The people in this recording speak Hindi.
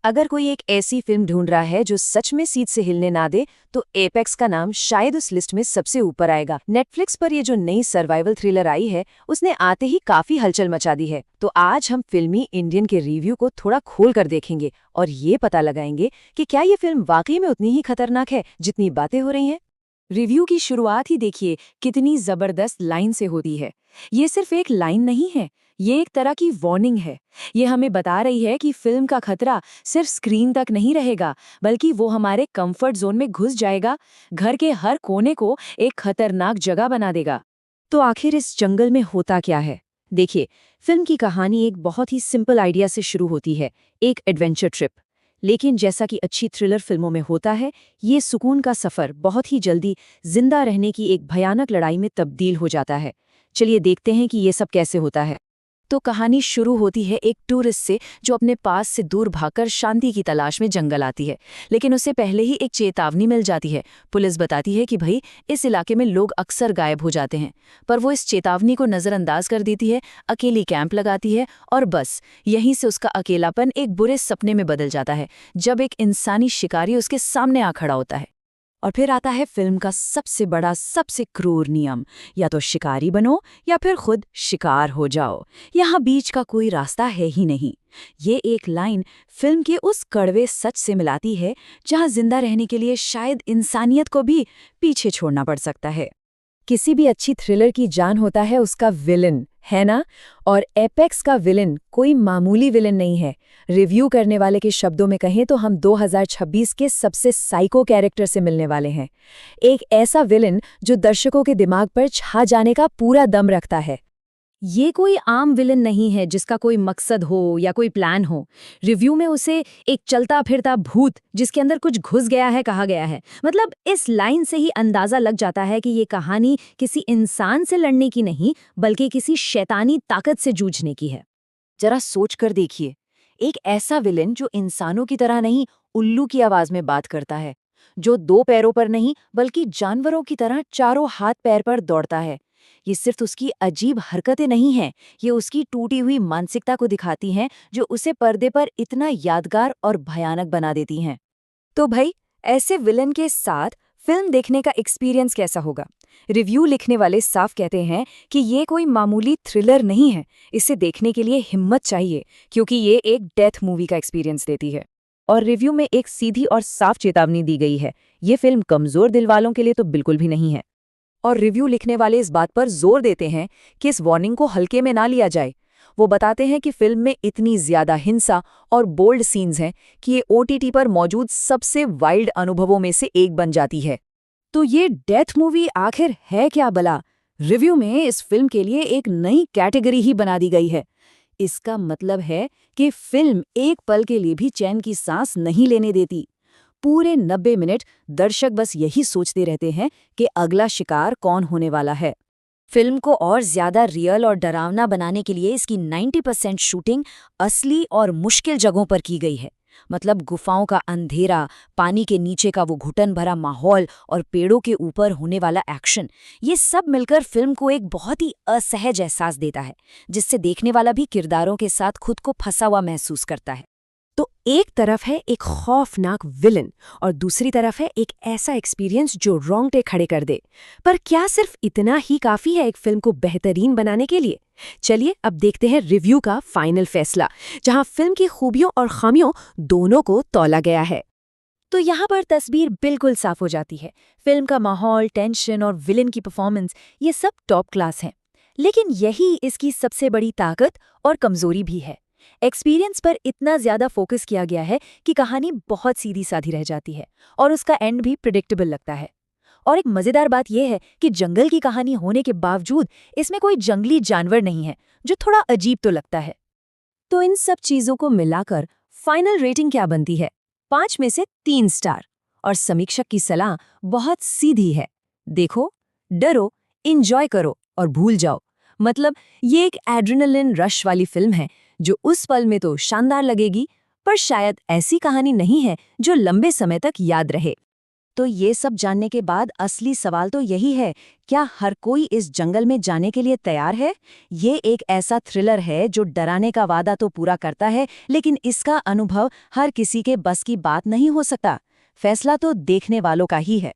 अगर कोई एक ऐसी फिल्म ढूंढ रहा है जो सच में सीट से हिलने ना दे, तो एपेक्स का नाम शायद उस लिस्ट में सबसे ऊपर आएगा। नेटफ्लिक्स पर ये जो नई सर्वाइवल थ्रिलर आई है, उसने आते ही काफी हलचल मचा दी है। तो आज हम फिल्मी इंडियन के रिव्यू को थोड़ा खोल कर देखेंगे और ये पता लगाएंगे कि क्या ये फिल्म वाकई में उतनी ही खतरनाक है जितनी बातें हो रही हैं। रिव्यू की शुरुआत ही देखिए कितनी जबरदस्त लाइन से होती है। ये सिर्फ एक लाइन नहीं है, ये एक तरह की वार्निंग है। ये हमें बता रही है कि फिल्म का खतरा सिर्फ स्क्रीन तक नहीं रहेगा, बल्कि वो हमारे कंफर्ट जोन में घुस जाएगा, घर के हर कोने को एक खतरनाक जगह बना देगा। तो आखिर इस जंगल में होता क्या है? देखिए, फिल्म की कहानी एक बहुत ही सिंपल आइडिया से शुरू होती है, एक एडवेंचर ट्रिप। लेकिन जैसा कि अच्छी थ्रिलर फिल्मों में होता है, ये सुकून का सफर बहुत ही जल्दी जिंदा रहने की एक भयानक लड़ाई में तब्दील हो जाता है। चलिए देखते हैं कि ये सब कैसे होता है। तो कहानी शुरू होती है एक टूरिस्ट से जो अपने पास से दूर भागकर शांति की तलाश में जंगल आती है। लेकिन उससे पहले ही एक चेतावनी मिल जाती है। पुलिस बताती है कि भाई, इस इलाके में लोग अक्सर गायब हो जाते हैं। पर वो इस चेतावनी को नज़रअंदाज कर देती है, अकेली कैंप लगाती है और बस यहीं से उसका अकेलापन एक बुरे सपने में बदल जाता है, जब एक इंसानी शिकारी उसके सामने आ खड़ा होता है। और फिर आता है फिल्म का सबसे बड़ा, सबसे क्रूर नियम, या तो शिकारी बनो या फिर खुद शिकार हो जाओ। यहाँ बीच का कोई रास्ता है ही नहीं। ये एक लाइन फिल्म के उस कड़वे सच से मिलाती है, जहाँ जिंदा रहने के लिए शायद इंसानियत को भी पीछे छोड़ना पड़ सकता है। किसी भी अच्छी थ्रिलर की जान होता है उसका विलन, है ना? और एपेक्स का विलन कोई मामूली विलन नहीं है। रिव्यू करने वाले के शब्दों में कहें तो हम 2026 के सबसे साइको कैरेक्टर से मिलने वाले हैं। एक ऐसा विलन जो दर्शकों के दिमाग पर छा जाने का पूरा दम रखता है। ये कोई आम विलन नहीं है जिसका कोई मकसद हो या कोई प्लान हो। रिव्यू में उसे एक चलता फिरता भूत जिसके अंदर कुछ घुस गया है कहा गया है। मतलब इस लाइन से ही अंदाजा लग जाता है कि ये कहानी किसी इंसान से लड़ने की नहीं, बल्कि किसी शैतानी ताकत से जूझने की है। जरा सोच कर देखिए, एक ऐसा विलन जो इंसानों की तरह नहीं, उल्लू की आवाज में बात करता है, जो दो पैरों पर नहीं बल्कि जानवरों की तरह चारों हाथ पैर पर दौड़ता है। ये सिर्फ उसकी अजीब हरकतें नहीं हैं, ये उसकी टूटी हुई मानसिकता को दिखाती हैं, जो उसे पर्दे पर इतना यादगार और भयानक बना देती हैं। तो भाई, ऐसे विलन के साथ फिल्म देखने का एक्सपीरियंस कैसा होगा? रिव्यू लिखने वाले साफ कहते हैं कि ये कोई मामूली थ्रिलर नहीं है। इसे देखने के लिए हिम्मत चाहिए, क्योंकि ये एक डेथ मूवी का एक्सपीरियंस देती है। और रिव्यू में एक सीधी और साफ चेतावनी दी गई है, ये फिल्म कमजोर दिल वालों के लिए तो बिल्कुल भी नहीं है। और रिव्यू लिखने वाले इस बात पर जोर देते हैं कि इस वार्निंग को हल्के में ना लिया जाए। वो बताते हैं कि फिल्म में इतनी ज्यादा हिंसा और बोल्ड सीन्स हैं कि ये ओटीटी पर मौजूद सबसे वाइल्ड अनुभवों में से एक बन जाती है। तो ये डेथ मूवी आखिर है क्या भला? रिव्यू में इस फिल्म के लिए एक नई कैटेगरी ही बना दी गई है। इसका मतलब है कि फिल्म एक पल के लिए भी चैन की सांस नहीं लेने देती। पूरे 90 मिनट दर्शक बस यही सोचते रहते हैं कि अगला शिकार कौन होने वाला है। फिल्म को और ज्यादा रियल और डरावना बनाने के लिए इसकी 90% शूटिंग असली और मुश्किल जगहों पर की गई है। मतलब गुफाओं का अंधेरा, पानी के नीचे का वो घुटन भरा माहौल और पेड़ों के ऊपर होने वाला एक्शन, ये सब मिलकर फिल्म को एक बहुत ही असहज एहसास देता है, जिससे देखने वाला भी किरदारों के साथ खुद को फंसा हुआ महसूस करता है। तो एक तरफ है एक खौफनाक विलन और दूसरी तरफ है एक ऐसा एक्सपीरियंस जो रोंगटे खड़े कर दे। पर क्या सिर्फ इतना ही काफी है एक फिल्म को बेहतरीन बनाने के लिए? चलिए अब देखते हैं रिव्यू का फाइनल फैसला, जहां फिल्म की खूबियों और खामियों दोनों को तौला गया है। तो यहाँ पर तस्वीर बिल्कुल साफ हो जाती है। फिल्म का माहौल, टेंशन और विलन की परफॉर्मेंस, ये सब टॉप क्लास है। लेकिन यही इसकी सबसे बड़ी ताकत और कमजोरी भी है। एक्सपीरियंस पर इतना ज्यादा फोकस किया गया है कि कहानी बहुत सीधी साधी रह जाती है और उसका एंड भी प्रिडिक्टेबल लगता है। और एक मजेदार बात यह है कि जंगल की कहानी होने के बावजूद इसमें कोई जंगली जानवर नहीं है, जो थोड़ा अजीब तो लगता है। तो इन सब चीजों को मिलाकर फाइनल रेटिंग क्या बनती है? 5 में से 3 स्टार। और समीक्षक की सलाह बहुत सीधी है, देखो, डरो, इंजॉय करो और भूल जाओ। मतलब ये एक एड्रेनलिन रश वाली फिल्म है, जो उस पल में तो शानदार लगेगी, पर शायद ऐसी कहानी नहीं है जो लंबे समय तक याद रहे। तो ये सब जानने के बाद असली सवाल तो यही है, क्या हर कोई इस जंगल में जाने के लिए तैयार है? ये एक ऐसा थ्रिलर है जो डराने का वादा तो पूरा करता है, लेकिन इसका अनुभव हर किसी के बस की बात नहीं हो सकता। फैसला तो देखने वालों का ही है।